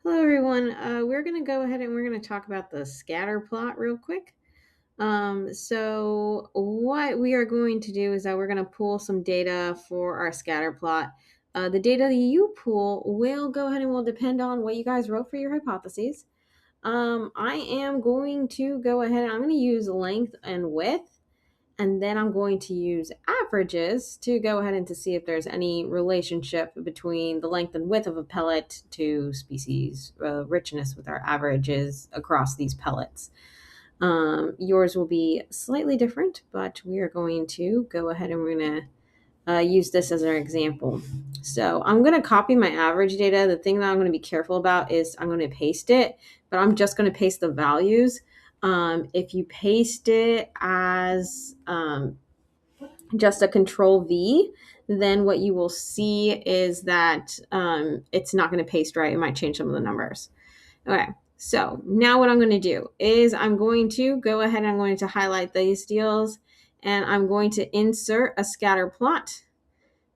Hello everyone. We're going to go ahead and we're going to talk about the scatter plot real quick. So what we are going to do is that we're going to pull some data for our scatter plot. The data that you pull will go ahead and will depend on what you guys wrote for your hypotheses. I am going to go ahead and I'm going to use length and width. And then I'm going to use averages to go ahead and to see if there's any relationship between the length and width of a pellet to species richness with our averages across these pellets. Yours will be slightly different, but we are going to go ahead and we're going to use this as our example. So I'm going to copy my average data. The thing that I'm going to be careful about is I'm going to paste it, but I'm just going to paste the values. If you paste it as just a control V, then what you will see is that it's not going to paste right. It might change some of the numbers. Okay, so now what I'm going to do is I'm going to go ahead and I'm going to highlight these deals and I'm going to insert a scatter plot.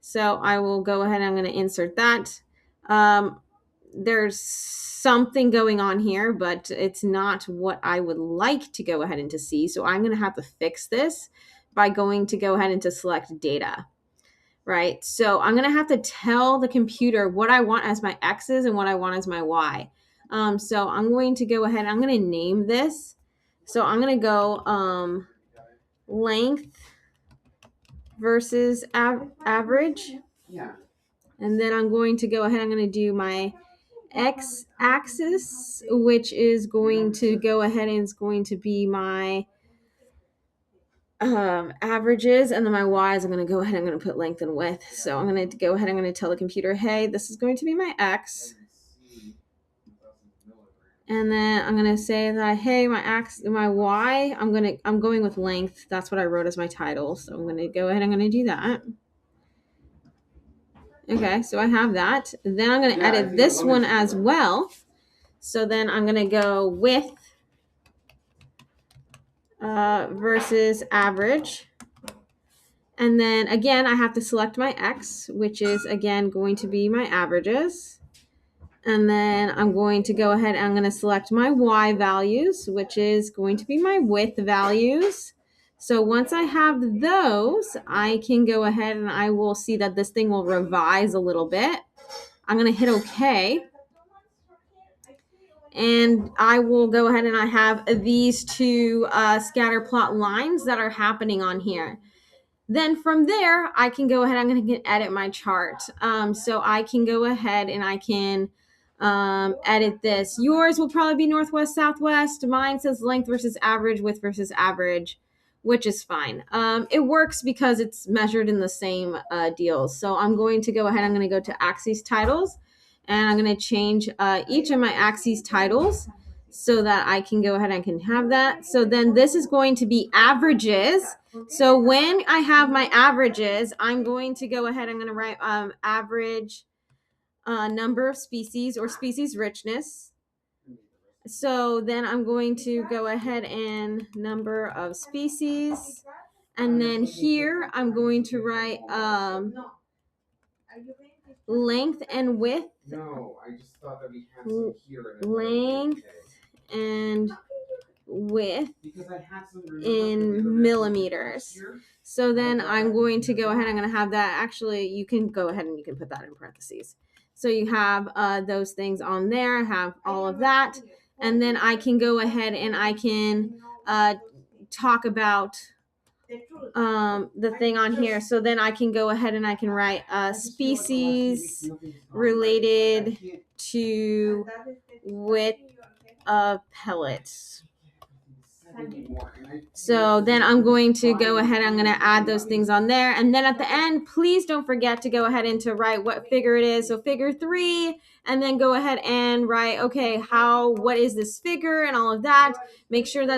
So I will go ahead and I'm going to insert that. There's something going on here, but it's not what I would like to go ahead and to see. So I'm going to have to fix this by going to go ahead and to select data, right? So I'm going to have to tell the computer what I want as my X's and what I want as my Y. So I'm going to go ahead, I'm going to name this. So I'm going to go length versus average. Yeah. And then I'm going to go ahead, I'm going to do my x-axis, which is going to go ahead and it's going to be my averages, and then my y's I'm going to go ahead and I'm going to put length and width. So I'm going to go ahead, I'm going to tell the computer, hey, this is going to be my x, and then I'm going to say that, hey, my y, I'm going with length. That's what I wrote as my title, so I'm going to go ahead, I'm going to do that. Okay, so I have that. Then I'm going to edit this one as well. So then I'm going to go width versus average. And then again, I have to select my X, which is again going to be my averages. And then I'm going to go ahead and I'm going to select my Y values, which is going to be my width values. So once I have those, I can go ahead and I will see that this thing will revise a little bit. I'm going to hit OK. And I will go ahead and I have these two scatter plot lines that are happening on here. Then from there, I can go ahead, I'm going to edit my chart. So I can go ahead and I can edit this. Yours will probably be northwest, southwest. Mine says length versus average, width versus average, which is fine. It works because it's measured in the same deals. So I'm going to go ahead, I'm going to go to axes titles, and I'm going to change each of my axes titles so that I can go ahead and I can have that. So then this is going to be averages. So when I have my averages, I'm going to go ahead, I'm going to write average number of species or species richness. So then I'm going to go ahead and number of species. And then here I'm going to write length and width. No, I just thought that we had some here. Length and width in millimeters. So then I'm going to go ahead, I'm going to have that. Actually, you can go ahead and you can put that in parentheses. So you have those things on there. I have all of that. And then I can go ahead and I can talk about the thing on here. So then I can go ahead and I can write species related to width of pellets. So then I'm going to go ahead, I'm going to add those things on there. And then at the end, please don't forget to go ahead and to write what figure it is. So figure 3, and then go ahead and write, okay, what is this figure and all of that. Make sure that